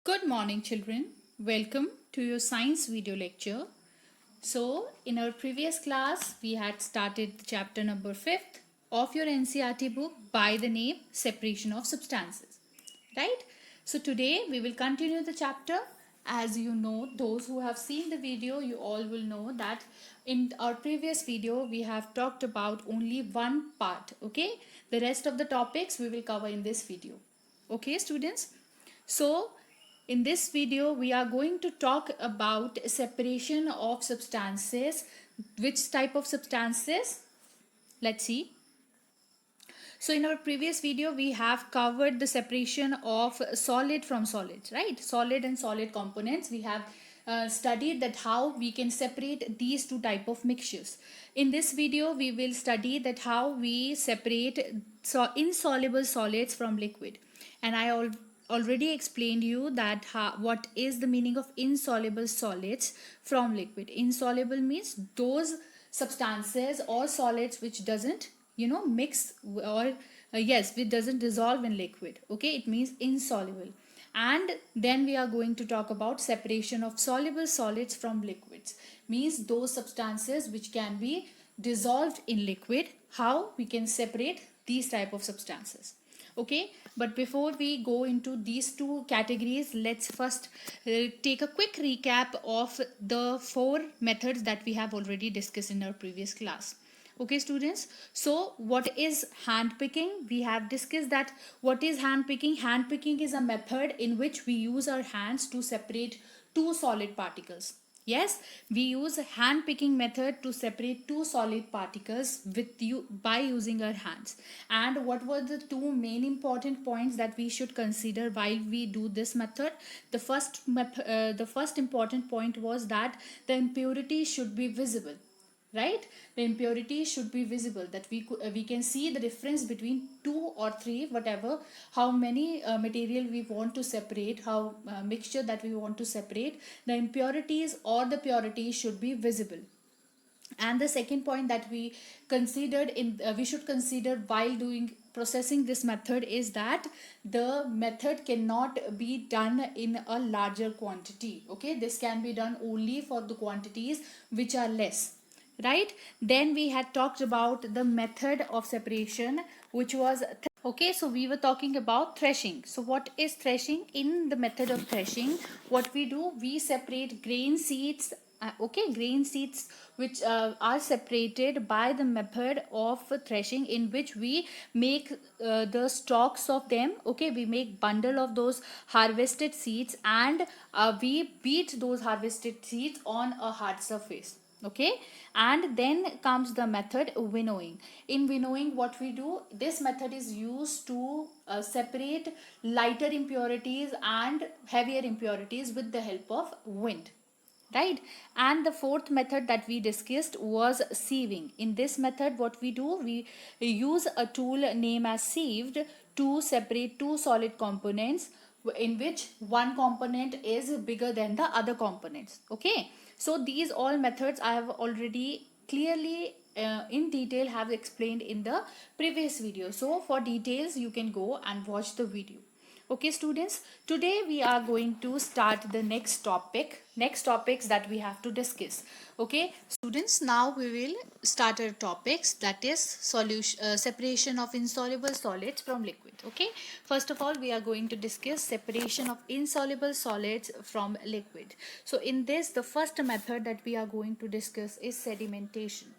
Good morning, children. Welcome to your science video lecture. So, in our previous class, we had started the chapter number 5th of your NCERT book by the name Separation of Substances. Right? So, today we will continue the chapter. As you know, those who have seen the video, you all will know that in our previous video, we have talked about only one part. Okay? The rest of the topics we will cover in this video. Okay, students? So, in this video, we are going to talk about separation of substances. Which type of substances? Let's see. So in our previous video, we have covered the separation of solid from solids, right? Solid and solid components. We have studied that how we can separate these two type of mixtures. In this video, we will study that how we separate insoluble solids from liquid. And I already explained you that what is the meaning of insoluble solids from liquid. Insoluble means those substances or solids which doesn't mix or yes, it doesn't dissolve in liquid. Okay, it means insoluble. And then we are going to talk about separation of soluble solids from liquids, means those substances which can be dissolved in liquid, how we can separate these type of substances. Okay, but before we go into these two categories, let's first take a quick recap of the four methods that we have already discussed in our previous class. Okay, students, so what is hand picking? We have discussed that what is hand picking. Hand picking is a method in which we use our hands to separate two solid particles. Yes, we use a hand picking method to separate two solid particles by using our hands. And what were the two main important points that we should consider while we do this method? The first important point was that the impurity should be visible, right? The impurity should be visible, that we can see the difference between two or three, whatever, how many material we want to separate, how mixture that we want to separate, the impurities or the purities should be visible. And the second point that we should consider while doing processing this method is that the method cannot be done in a larger quantity. Okay, this can be done only for the quantities which are less, right? Then we had talked about the method of separation, which was okay. So we were talking about threshing. So what is threshing? In the method of threshing, what we do, we separate grain seeds. Grain seeds which are separated by the method of threshing, in which we make the stalks of them. Okay, we make bundle of those harvested seeds, and we beat those harvested seeds on a hard surface. Okay, and then comes the method winnowing. In winnowing, what we do, this method is used to separate lighter impurities and heavier impurities with the help of wind, right? And the fourth method that we discussed was sieving. In this method, what we do, we use a tool named as sieved to separate two solid components in which one component is bigger than the other components. Okay, so these all methods I have already clearly in detail have explained in the previous video. So for details you can go and watch the video. Okay, students, today we are going to start the next topics that we have to discuss. Okay, students, now we will start our topics, that is separation of insoluble solids from liquid. Okay, first of all, we are going to discuss separation of insoluble solids from liquid. So in this, the first method that we are going to discuss is sedimentation.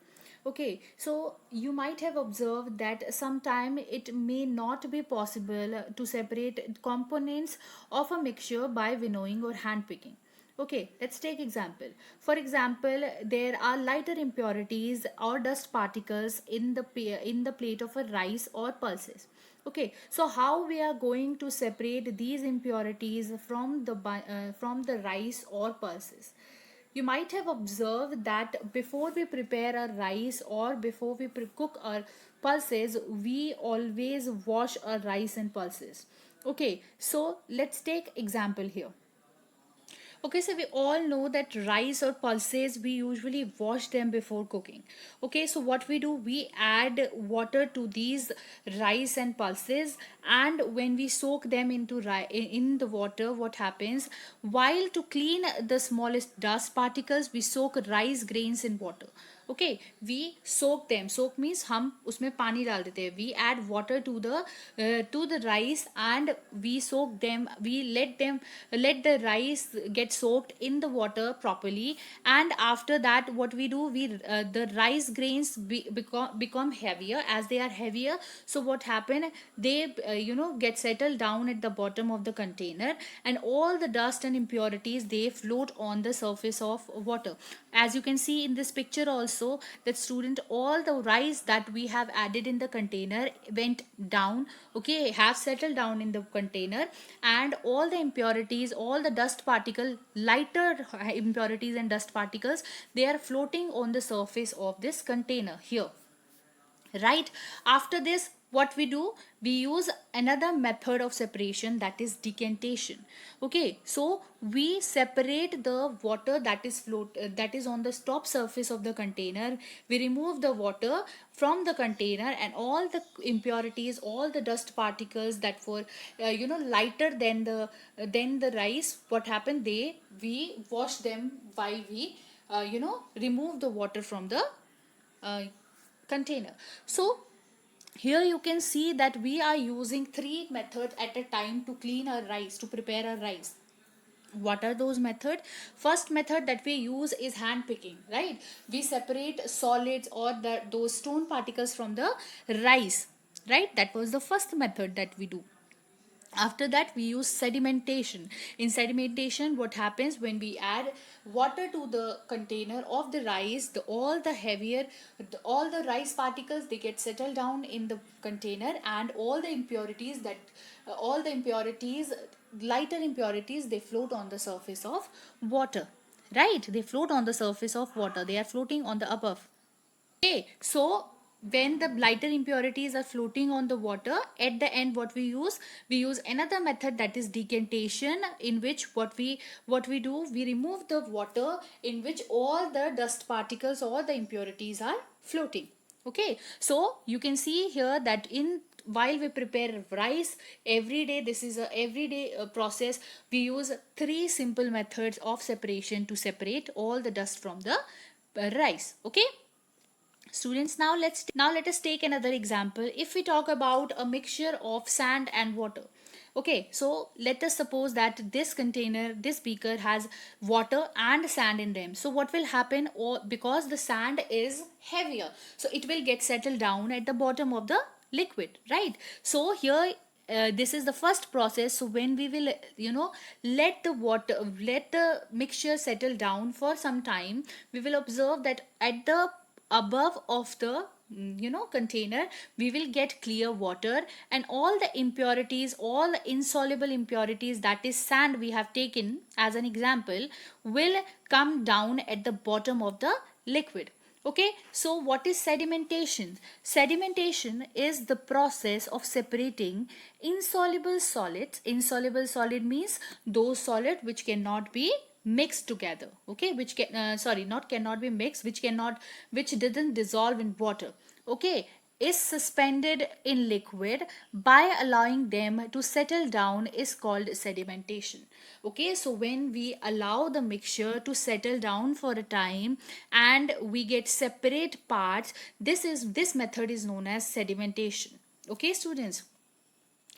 Okay, so you might have observed that sometime it may not be possible to separate components of a mixture by winnowing or hand picking. Okay, let's take example. For example, there are lighter impurities or dust particles in the plate of a rice or pulses. Okay, so how we are going to separate these impurities from the rice or pulses? You might have observed that before we prepare our rice or before we cook our pulses, we always wash our rice and pulses. Okay, so let's take example here. Okay, so we all know that rice or pulses, we usually wash them before cooking. Okay, so what we do, we add water to these rice and pulses, and when we soak them into in the water, what happens? While to clean the smallest dust particles, we soak rice grains in water. Okay, we soak them. Soak means हम उसमें पानी डाल देते हैं. We add water to the rice, and we soak them. We let the rice get soaked in the water properly, and after that, what we do, we the rice grains become heavier. As they are heavier, so what happen? They get settled down at the bottom of the container, and all the dust and impurities, they float on the surface of water. As you can see in this picture also, that student, all the rice that we have added in the container went down, okay, have settled down in the container, and all the impurities, all the dust particle, lighter impurities and dust particles, they are floating on the surface of this container here, right? After this, what we do, we use another method of separation, that is decantation. Okay, so we separate the water that is on the top surface of the container. We remove the water from the container, and all the impurities, all the dust particles that were lighter than the rice, what happened, we wash them while we remove the water from the uh, container. So here you can see that we are using three methods at a time to clean our rice, to prepare our rice. What are those methods? First method that we use is hand picking, right? We separate solids or those stone particles from the rice, right? That was the first method that we do. After that, we use sedimentation. In sedimentation, what happens, when we add water to the container of the rice, all the rice particles, they get settled down in the container, and all the impurities, lighter impurities, they float on the surface of water, right? They float on the surface of water, they are floating on the above. Okay, so when the lighter impurities are floating on the water, at the end, what we use another method, that is decantation, in which what we do, we remove the water in which all the dust particles or the impurities are floating. Okay, so you can see here that while we prepare rice every day, this is a everyday process, we use three simple methods of separation to separate all the dust from the rice. Okay, students, now let us take another example. If we talk about a mixture of sand and water, okay, so let us suppose that this beaker has water and sand in them. So what will happen, or because the sand is heavier, so it will get settled down at the bottom of the liquid, right? So here, this is the first process. So when we will let the mixture settle down for some time, we will observe that at the above of the container, we will get clear water, and all the impurities, all the insoluble impurities, that is sand we have taken as an example, will come down at the bottom of the liquid. Okay, so what is sedimentation? Sedimentation is the process of separating insoluble solids. Insoluble solid means those solid which cannot be mixed together. Okay, which can not cannot be mixed, which didn't dissolve in water. Okay, is suspended in liquid by allowing them to settle down is called sedimentation. Okay, so when we allow the mixture to settle down for a time and we get separate parts, this method is known as sedimentation. Okay, students,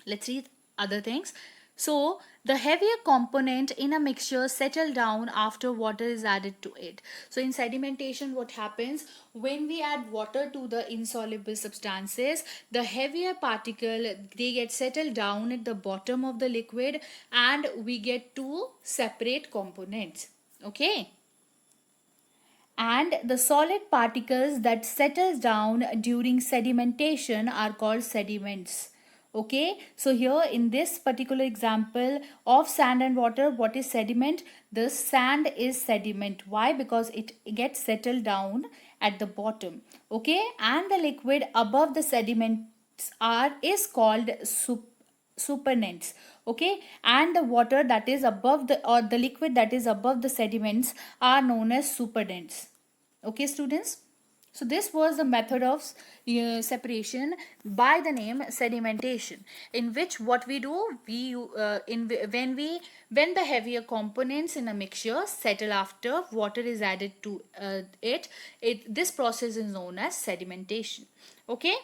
let's see other things. So the heavier component in a mixture settle down after water is added to it. So in sedimentation, what happens, when we add water to the insoluble substances, the heavier particle, they get settled down at the bottom of the liquid, and we get two separate components. Okay, and the solid particles that settles down during sedimentation are called sediments. Okay, so here in this particular example of sand and water, what is sediment? The sand is sediment. Why? Because it gets settled down at the bottom. Okay, and the liquid above the sediments is called supernants. Okay, and the water that is above the, or the liquid that is above the sediments, are known as superdents. Okay, students. So this was the method of separation by the name sedimentation, in which what we do, when the heavier components in a mixture settle after water is added to it, this process is known as sedimentation. Okay,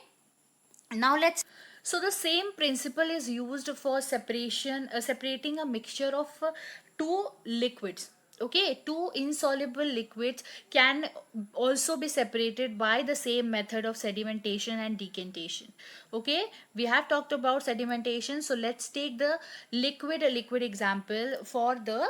now let's, so the same principle is used for separating a mixture of two liquids. Okay, two insoluble liquids can also be separated by the same method of sedimentation and decantation. Okay, we have talked about sedimentation, so let's take the liquid example for the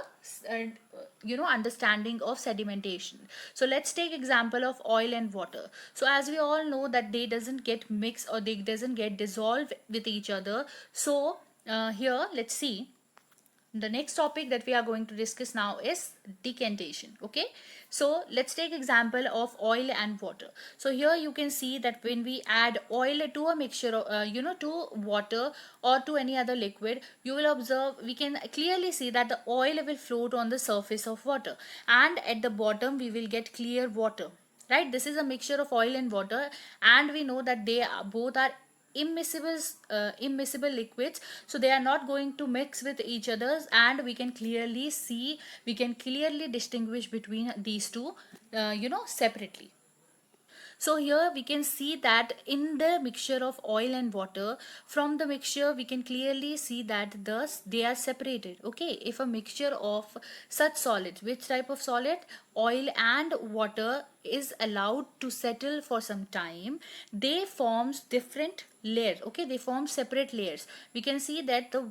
understanding of sedimentation. So let's take example of oil and water. So as we all know that they doesn't get mixed, or they doesn't get dissolved with each other. So here let's see, the next topic that we are going to discuss now is decantation. Okay, so let's take example of oil and water. So here you can see that when we add oil to a mixture of, to water or to any other liquid, you will observe, we can clearly see that the oil will float on the surface of water, and at the bottom we will get clear water, right? This is a mixture of oil and water, and we know that they are, both are immiscible liquids, so they are not going to mix with each others, and we can clearly see, we can clearly distinguish between these two separately. So here we can see that in the mixture of oil and water, from the mixture we can clearly see that thus they are separated. Okay, if a mixture of such solids, which type of solid, oil and water, is allowed to settle for some time, they forms different layers. Okay, they form separate layers. We can see that the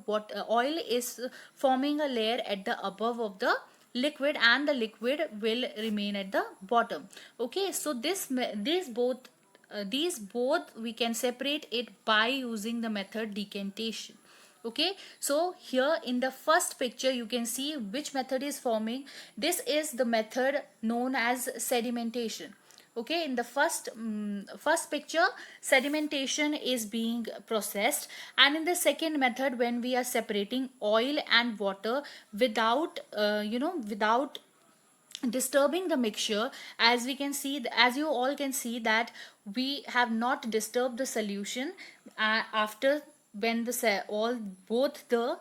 oil is forming a layer at the above of the liquid, and the liquid will remain at the bottom. Okay, so these both we can separate it by using the method decantation. Okay, so here in the first picture you can see which method is forming. This is the method known as sedimentation. Okay, in the first picture, sedimentation is being processed, and in the second method, when we are separating oil and water without without disturbing the mixture, as we can see, as you all can see, that we have not disturbed the solution after, when the all both the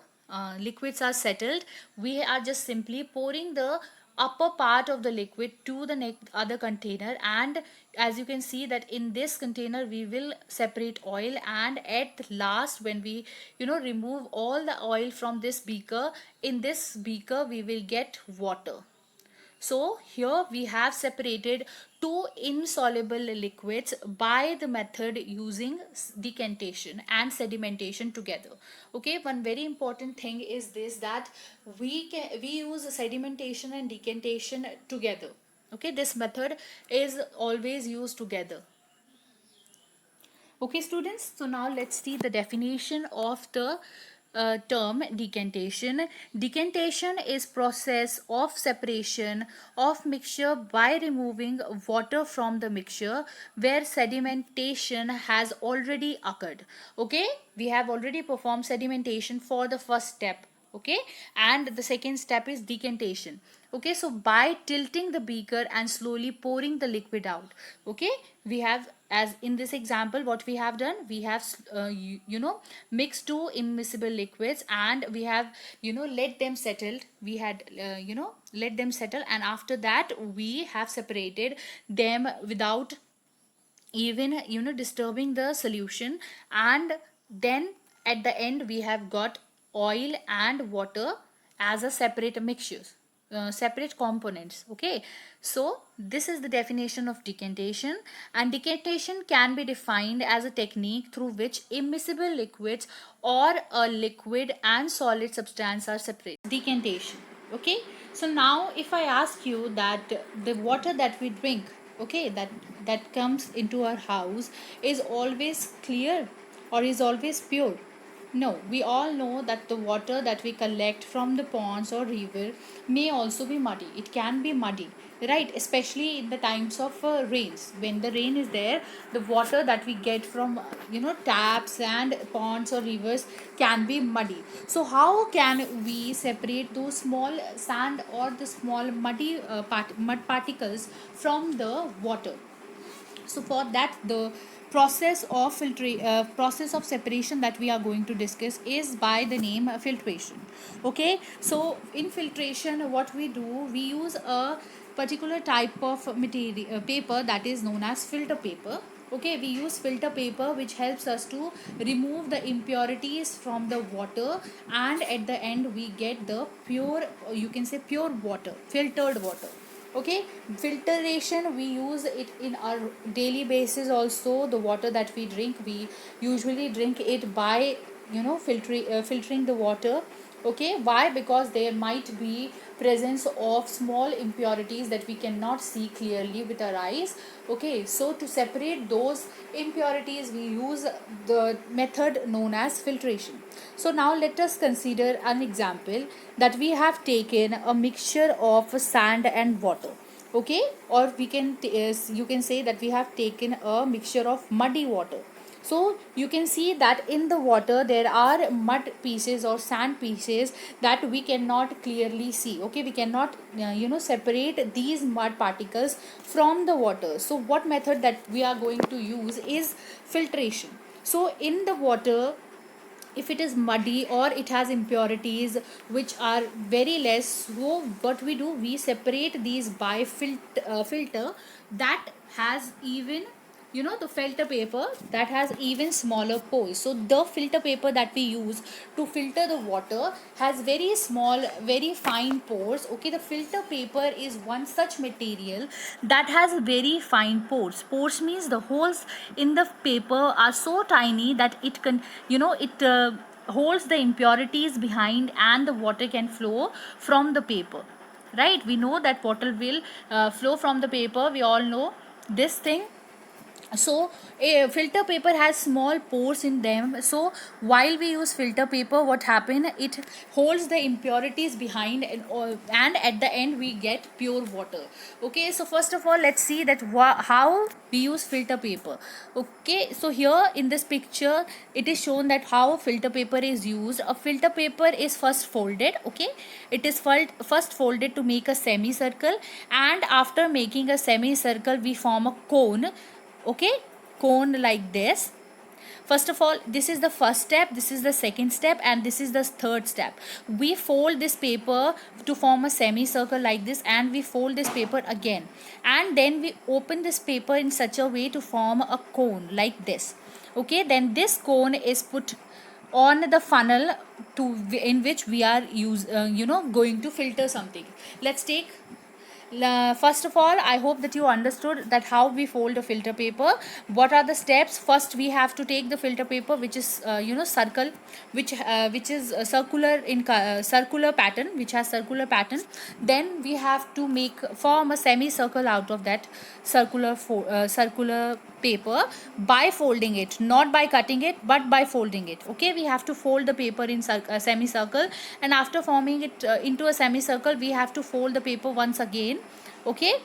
liquids are settled, we are just simply pouring the upper part of the liquid to the other container, and as you can see that in this container we will separate oil, and at last when we remove all the oil from this beaker, in this beaker we will get water. So here we have separated two insoluble liquids by the method using decantation and sedimentation together. Okay, one very important thing is this, that we use sedimentation and decantation together. Okay, this method is always used together. Okay, students, so now let's see the definition of the term decantation. Decantation is process of separation of mixture by removing water from the mixture where sedimentation has already occurred. Okay, we have already performed sedimentation for the first step. Okay, and the second step is decantation. Okay, so by tilting the beaker and slowly pouring the liquid out. Okay, we have, as in this example, what we have done, we have mixed two immiscible liquids, and we have let them settle. We had let them settle, and after that we have separated them without even disturbing the solution, and then at the end we have got oil and water as a separate mixtures, separate components. Okay, so this is the definition of decantation, and decantation can be defined as a technique through which immiscible liquids or a liquid and solid substance are separated. Decantation. Okay, so now if I ask you that the water that we drink, okay, that comes into our house, is always clear or is always pure? No, we all know that the water that we collect from the ponds or river may also be muddy. It can be muddy, right? Especially in the times of rains. When the rain is there, the water that we get from taps and ponds or rivers can be muddy. So how can we separate those small sand or the small muddy mud particles from the water? So for that, the process of separation that we are going to discuss is by the name filtration. Okay, so in filtration, what we do, we use a particular type of material paper that is known as filter paper. Okay, we use filter paper which helps us to remove the impurities from the water, and at the end we get the pure, you can say pure water, filtered water. Okay, filtration, we use it in our daily basis also. The water that we drink, we usually drink it by filtering the water. Okay, why? Because there might be presence of small impurities that we cannot see clearly with our eyes. Okay, so to separate those impurities, we use the method known as filtration. So now let us consider an example that we have taken a mixture of sand and water. Okay, or we can you can say that we have taken a mixture of muddy water. So you can see that in the water there are mud pieces or sand pieces that we cannot clearly see. Okay, we cannot separate these mud particles from the water. So what method that we are going to use is filtration. So in the water, if it is muddy or it has impurities which are very less, so what we do, we separate these by filter that has even the filter paper that has even smaller pores. So the filter paper that we use to filter the water has very small, very fine pores. Okay, the filter paper is one such material that has very fine pores. Pores means the holes in the paper are so tiny that it can holds the impurities behind, and the water can flow from the paper, right? We know that water will flow from the paper, we all know this thing. So a filter paper has small pores in them. So while we use filter paper, what happen, it holds the impurities behind, and at the end we get pure water. Okay, so first of all, let's see that how we use filter paper. Okay, so here in this picture it is shown that how filter paper is used. A filter paper is first folded. Okay, it is first folded to make a semicircle, and after making a semicircle we form a cone. Okay, cone like this. First of all, this is the first step, this is the second step, and this is the third step. We fold this paper to form a semicircle like this, and we fold this paper again, and then we open this paper in such a way to form a cone like this. Okay, then this cone is put on the funnel to in which we are going to filter something. Let's take first of all, I hope that you understood that how we fold a filter paper. What are the steps? First we have to take the filter paper which is circle, which is circular in circular pattern, which has circular pattern. Then we have to form a semicircle out of that circular paper by folding it, not by cutting it but by folding it. Okay, we have to fold the paper in a semicircle, and after forming it into a semicircle, we have to fold the paper once again. Okay,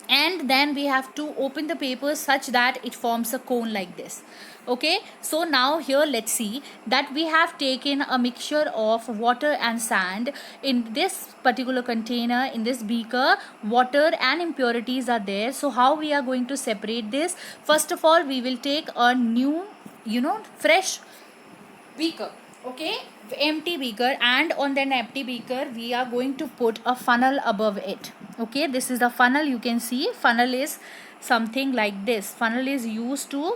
and then we have to open the paper such that it forms a cone like this. Okay, so now here let's see that we have taken a mixture of water and sand in this particular container. In this beaker, water and impurities are there. So how we are going to separate this? First of all, we will take a new fresh beaker. Okay, empty beaker, and on that empty beaker we are going to put a funnel above it. Okay, this is the funnel. You can see funnel is something like this. Funnel is used to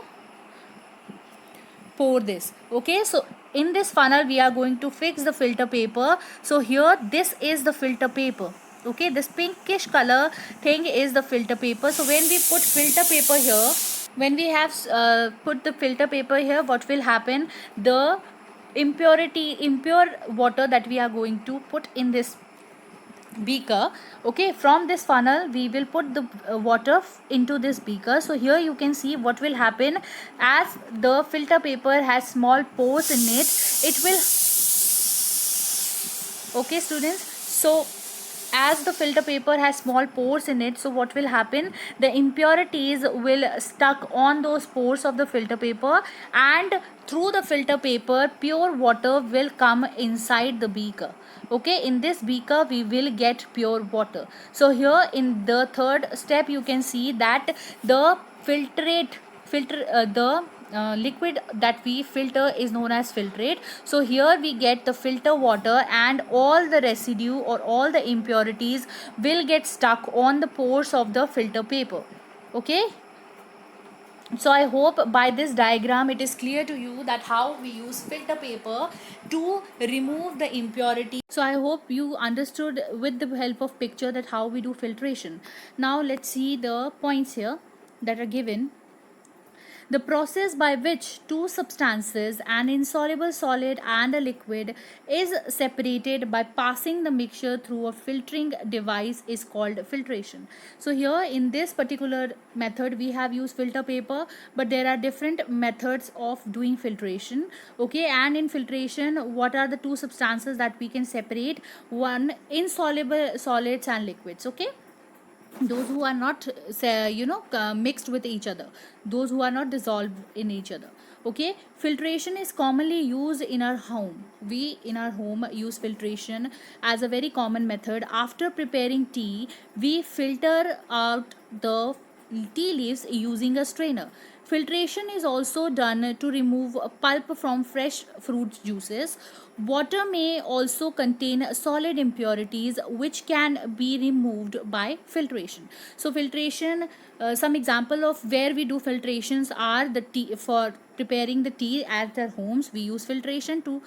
pour this. Okay, so in this funnel we are going to fix the filter paper. So here this is the filter paper. Okay, this pinkish color thing is the filter paper. So when we put filter paper here, when we have put the filter paper here, what will happen? The impure water that we are going to put in this beaker. Okay, from this funnel we will put the water into this beaker. So here you can see what will happen. As the filter paper has small pores in it, it will, okay students, so as the filter paper has small pores in it, so what will happen, the impurities will stuck on those pores of the filter paper, and through the filter paper pure water will come inside the beaker. Okay, in this beaker we will get pure water. So here in the third step you can see that the liquid that we filter is known as filtrate. So here we get the filter water, and all the residue or all the impurities will get stuck on the pores of the filter paper. Okay, so I hope by this diagram it is clear to you that how we use filter paper to remove the impurity. So I hope you understood with the help of picture that how we do filtration. Now let's see the points here that are given. The process by which two substances, an insoluble solid and a liquid, is separated by passing the mixture through a filtering device is called filtration. So here in this particular method we have used filter paper, but there are different methods of doing filtration. Okay, and in filtration what are the two substances that we can separate? One, insoluble solids and liquids. Okay, those who are not mixed with each other, those who are not dissolved in each other. Okay, filtration is commonly used in our home. We in our home use filtration as a very common method. After preparing tea, we filter out the tea leaves using a strainer. Filtration is also done to remove pulp from fresh fruit juices. Water may also contain solid impurities which can be removed by filtration. So filtration, some example of where we do filtrations are the tea. For preparing the tea at our homes, we use filtration to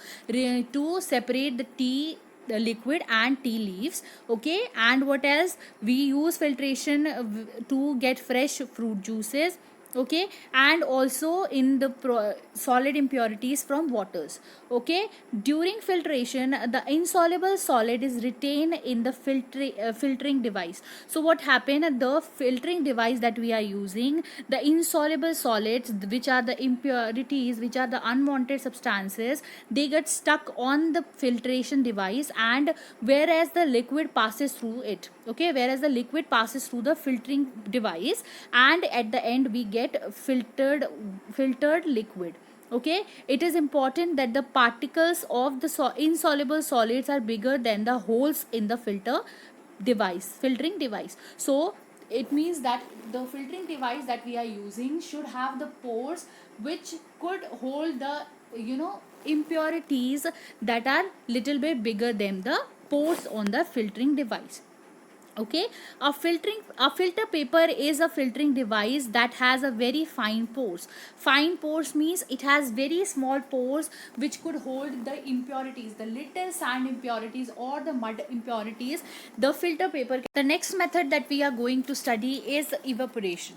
separate the tea, the liquid and tea leaves. Okay, and what else, we use filtration to get fresh fruit juices. Okay, and also in the solid impurities from waters. Okay, during filtration the insoluble solid is retained in the filtering device. So what happened, the filtering device that we are using, the insoluble solids, which are the impurities, which are the unwanted substances, they get stuck on the filtration device, and whereas the liquid passes through it. Okay, whereas the liquid passes through the filtering device, and at the end we get filtered liquid. Okay, it is important that the particles of the insoluble solids are bigger than the holes in the filtering device. So it means that the filtering device that we are using should have the pores which could hold the impurities that are little bit bigger than the pores on the filtering device. Okay, a filter paper is a filtering device that has a very fine pores. Fine pores means it has very small pores which could hold the impurities, the little sand impurities or the mud impurities. The filter paper, the next method that we are going to study is evaporation.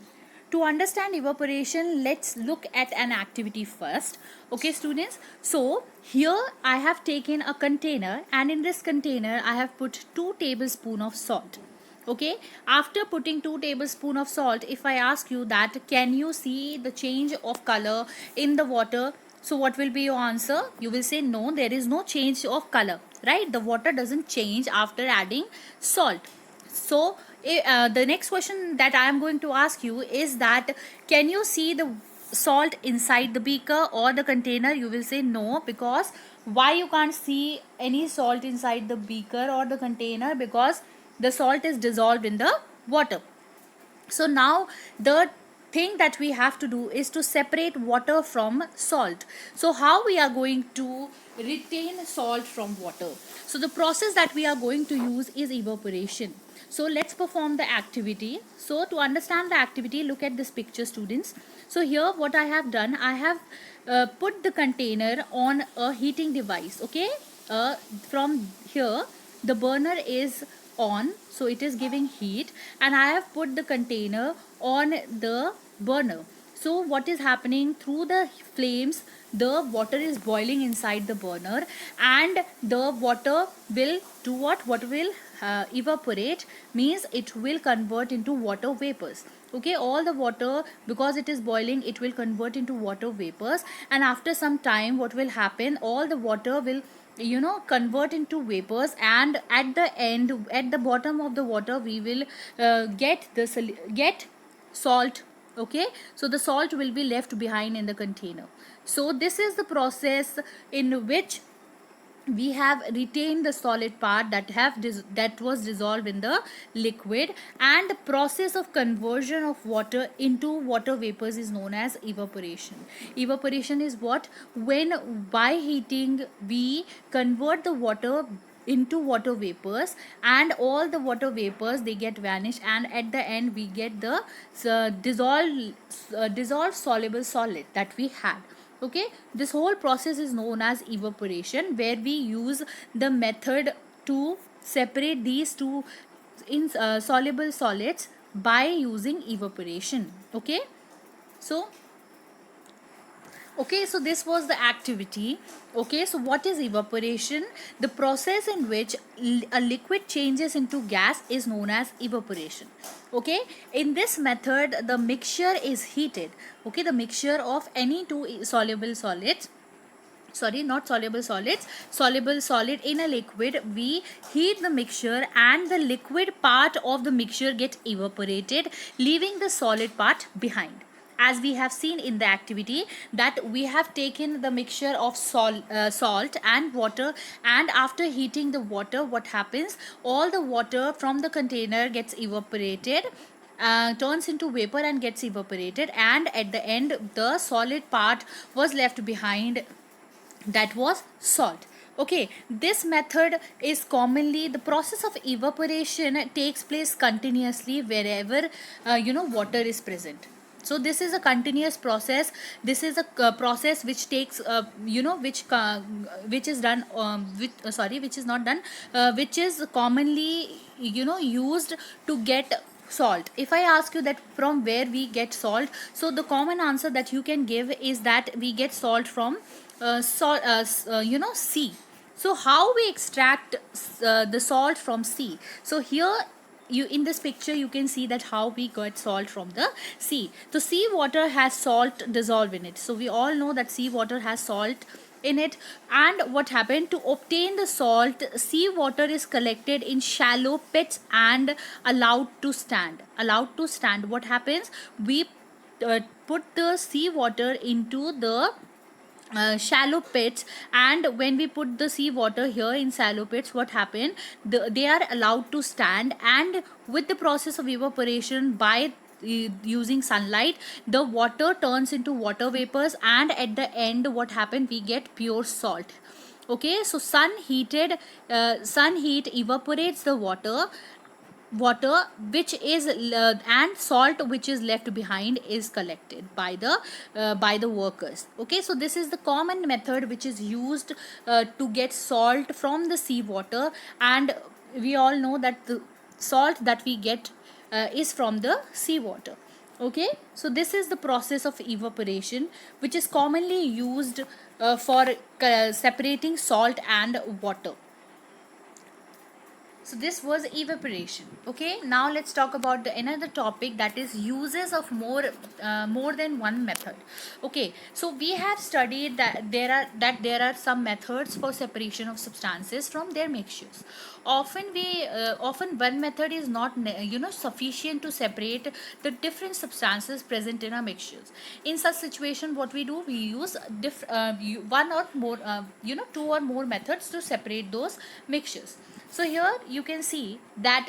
To understand evaporation, let's look at an activity first. Okay students, so here I have taken a container, and in this container I have put 2 tablespoons of salt. Okay, after putting 2 tablespoons of salt, if I ask you that can you see the change of color in the water, so what will be your answer? You will say no, there is no change of color, right? The water doesn't change after adding salt. So the next question that I am going to ask you is that can you see the salt inside the beaker or the container? You will say no, because why you can't see any salt inside the beaker or the container? Because the salt is dissolved in the water. So now the thing that we have to do is to separate water from salt. So how we are going to retain salt from water? So the process that we are going to use is evaporation. So let's perform the activity. So to understand the activity, look at this picture students. So here what I have done, I have put the container on a heating device. Okay, from here the burner is on, so it is giving heat, and I have put the container on the burner. So what is happening through the flames, the water is boiling inside the burner, and the water will do what? What will evaporate, means it will convert into water vapors. Okay, all the water, because it is boiling, it will convert into water vapors, and after some time what will happen, all the water will convert into vapors, and at the end, at the bottom of the water, we will get salt. Okay, so the salt will be left behind in the container. So this is the process in which we have retained the solid part that was dissolved in the liquid, and the process of conversion of water into water vapors is known as evaporation. Evaporation is what? When by heating we convert the water into water vapors, and all the water vapors, they get vanished, and at the end we get the dissolved soluble solid that we had. Okay, this whole process is known as evaporation, where we use the method to separate these two soluble solids by using evaporation. Okay, so so this was the activity. Okay, so what is evaporation? The process in which a liquid changes into gas is known as evaporation. Okay, in this method the mixture is heated. Okay, the mixture of any two soluble solids, sorry, not soluble solids, soluble solid in a liquid, we heat the mixture, and the liquid part of the mixture gets evaporated, leaving the solid part behind. As we have seen in the activity, that we have taken the mixture of salt and water, and after heating the water, what happens, all the water from the container gets evaporated, turns into vapor and gets evaporated, and at the end the solid part was left behind, that was salt. Okay, this method is commonly, the process of evaporation takes place continuously wherever water is present. So this is a continuous process. This is a process which takes which is done which is not done, which is commonly used to get salt. If I ask you that from where we get salt, so the common answer that you can give is that we get salt from sea. So how we extract the salt from sea? So here, you in this picture you can see that how we got salt from the sea. So sea water has salt dissolved in it, so we all know that sea water has salt in it. And what happened, to obtain the salt, sea water is collected in shallow pits and allowed to stand. What happens, we put the sea water into the shallow pits, and when we put the sea water here in shallow pits, what happened, they are allowed to stand, and with the process of evaporation, by using sunlight, the water turns into water vapors, and at the end what happened, we get pure salt. Okay, so sun heat evaporates the water which is and salt which is left behind is collected by the workers. Okay, so this is the common method which is used to get salt from the sea water, and we all know that the salt that we get is from the sea water. Okay, so this is the process of evaporation, which is commonly used for separating salt and water. So this was evaporation. Okay, now let's talk about another topic, that is uses of more than one method. Okay, so we have studied that there are some methods for separation of substances from their mixtures. Often one method is not sufficient to separate the different substances present in our mixtures. In such situation, what we do, we use one or more two or more methods to separate those mixtures. So here you can see that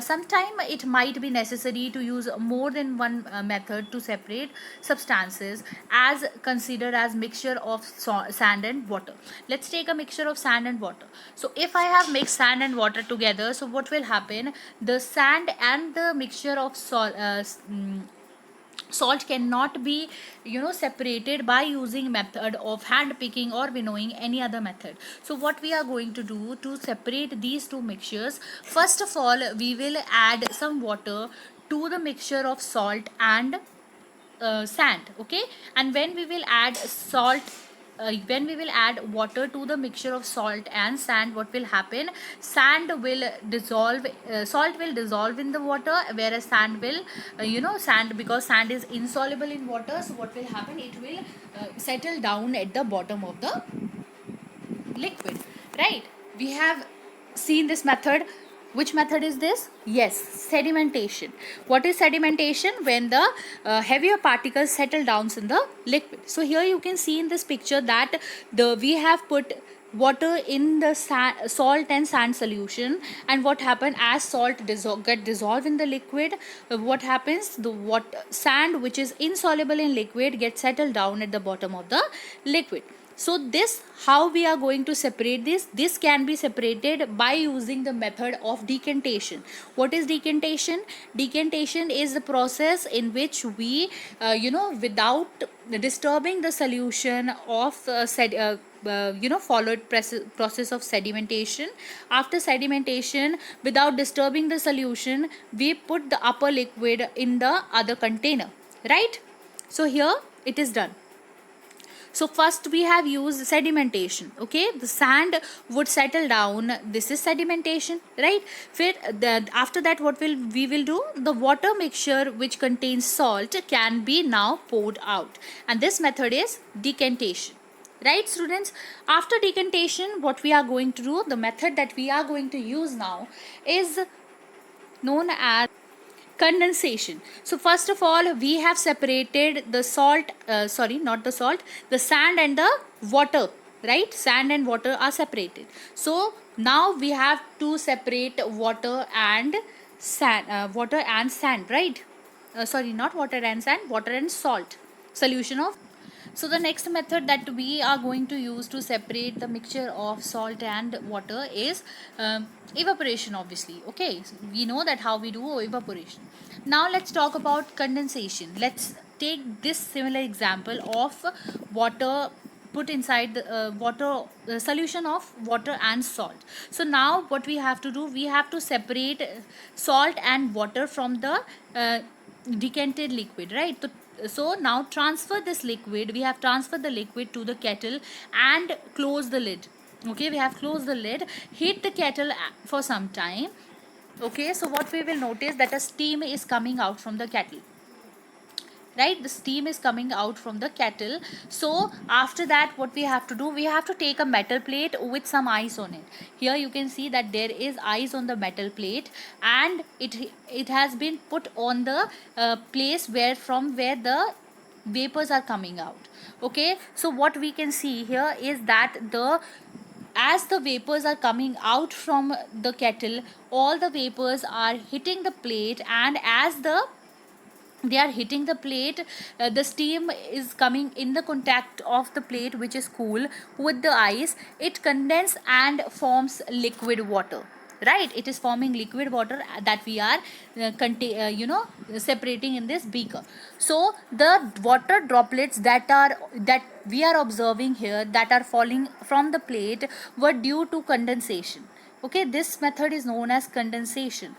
sometime it might be necessary to use more than one method to separate substances, as considered as mixture of sand and water. Let's take a mixture of sand and water. So if I have mixed sand and water together, so what will happen, the sand and the mixture of salt cannot be separated by using method of hand picking or winnowing, any other method. So what we are going to do to separate these two mixtures, first of all we will add some water to the mixture of salt and sand. Okay, and when we will add salt, when we will add water to the mixture of salt and sand, what will happen? Sand will dissolve, salt will dissolve in the water, whereas sand will, sand, because sand is insoluble in water, so what will happen? It will settle down at the bottom of the liquid, right? We have seen this method. Which method is this? Yes, sedimentation. What is sedimentation? When the heavier particles settle down in the liquid. So here you can see in this picture that we have put water in the salt and sand solution, and what happened? As salt get dissolved in the liquid, what happens? The sand, which is insoluble in liquid, gets settled down at the bottom of the liquid. So this, how we are going to separate this? This can be separated by using the method of decantation. What is decantation? Decantation is the process in which we, without disturbing the solution of followed process of sedimentation. After sedimentation, without disturbing the solution, we put the upper liquid in the other container, right? So here it is done. So first we have used sedimentation. Okay, the sand would settle down. This is sedimentation, right? After that, what we will do? The water mixture which contains salt can be now poured out, and this method is decantation. Right, students? After decantation, what we are going to do? The method that we are going to use now is known as condensation. So first of all, we have separated the salt, the sand and the water, right? Sand and water are separated. So now we have to separate water and sand, right? Not water and sand, water and salt solution of. So the next method that we are going to use to separate the mixture of salt and water is evaporation, obviously. Okay, so we know that how we do evaporation. Now let's talk about condensation. Let's take this similar example of water put inside the solution of water and salt. So now what we have to do? We have to separate salt and water from the decanted liquid, right? So now transfer this liquid. We have transferred the liquid to the kettle and close the lid. Okay, we have closed the lid. Heat the kettle for some time. Okay, so what we will notice, that a steam is coming out from the kettle, right? The steam is coming out from the kettle. So after that, what we have to do? We have to take a metal plate with some ice on it. Here you can see that there is ice on the metal plate, and it has been put on the place where the vapors are coming out. Okay, so what we can see here is that as the vapors are coming out from the kettle, all the vapors are hitting the plate, and as they are hitting the plate, the steam is coming in the contact of the plate, which is cool, with the ice. It condenses and forms liquid water, right? It is forming liquid water that we are separating in this beaker. So the water droplets that we are observing here, that are falling from the plate, were due to condensation. Okay, this method is known as condensation.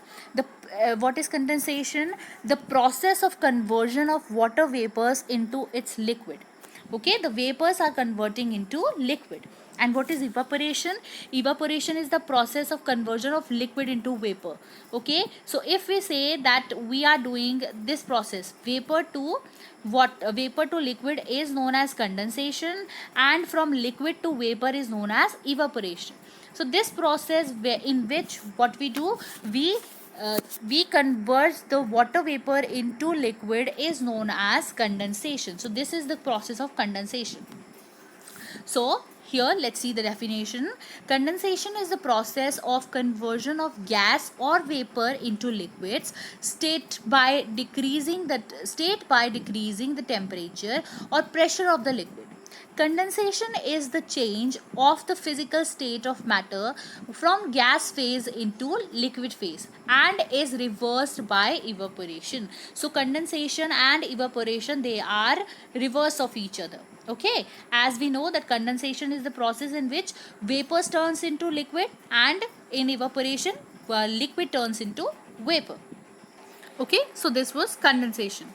What is condensation? The process of conversion of water vapors into its liquid. Okay, the vapors are converting into liquid. And what is evaporation? Evaporation is the process of conversion of liquid into vapor. Okay, so if we say that we are doing this process, vapor to liquid is known as condensation, and from liquid to vapor is known as evaporation. So this process in which what we do, we convert the water vapor into liquid is known as condensation. So this is the process of condensation. So here let's see the definition. Condensation is the process of conversion of gas or vapor into liquids, state by decreasing the temperature or pressure of the liquid. Condensation is the change of the physical state of matter from gas phase into liquid phase, and is reversed by evaporation. So condensation and evaporation, they are reverse of each other. Okay, as we know that condensation is the process in which vapors turns into liquid, and in evaporation liquid turns into vapor. Okay, so this was condensation.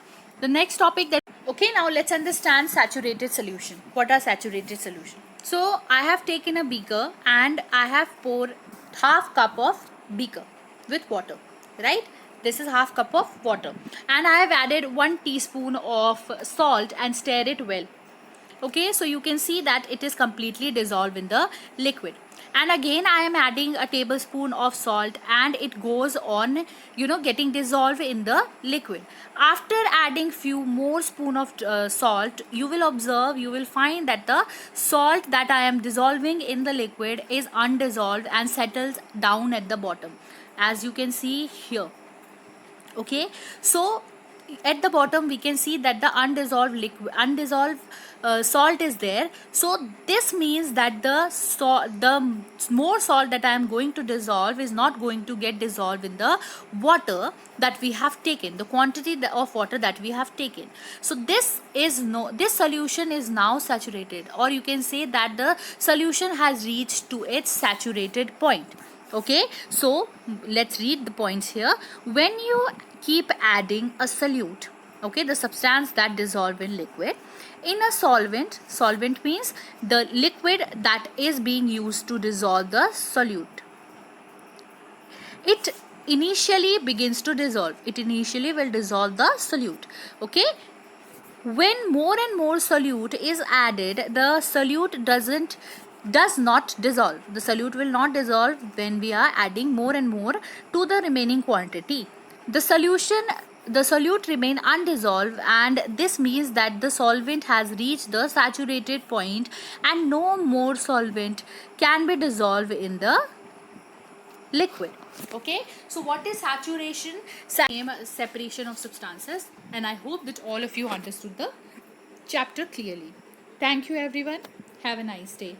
The next topic that Okay, now let's understand saturated solution. What are saturated solution? So I have taken a beaker and I have poured half cup of beaker with water, right? This is half cup of water, and I have added 1 teaspoon of salt and stirred it well. Okay, so you can see that it is completely dissolved in the liquid, and again I am adding a tablespoon of salt and it goes on, getting dissolved in the liquid. After adding few more spoon of salt, you will observe, you will find that the salt that I am dissolving in the liquid is undissolved and settles down at the bottom, as you can see here. Okay, so at the bottom we can see that the undissolved salt is there. So this means that the more salt that I am going to dissolve is not going to get dissolved in the water that we have taken, the quantity of water that we have taken. So this solution is now saturated, or you can say that the solution has reached to its saturated point. Okay, so let's read the points here. When you keep adding a solute, okay, the substance that dissolve in liquid, in a solvent means the liquid that is being used to dissolve the solute, it initially begins to dissolve, it initially will dissolve the solute. Okay, when more and more solute is added, the solute does not dissolve. The solute will not dissolve when we are adding more and more to the remaining quantity. The solute remain undissolved, and this means that the solvent has reached the saturated point and no more solvent can be dissolved in the liquid. Okay, so what is saturation? Separation of substances, and I hope that all of you understood the chapter clearly. Thank you everyone. Have a nice day.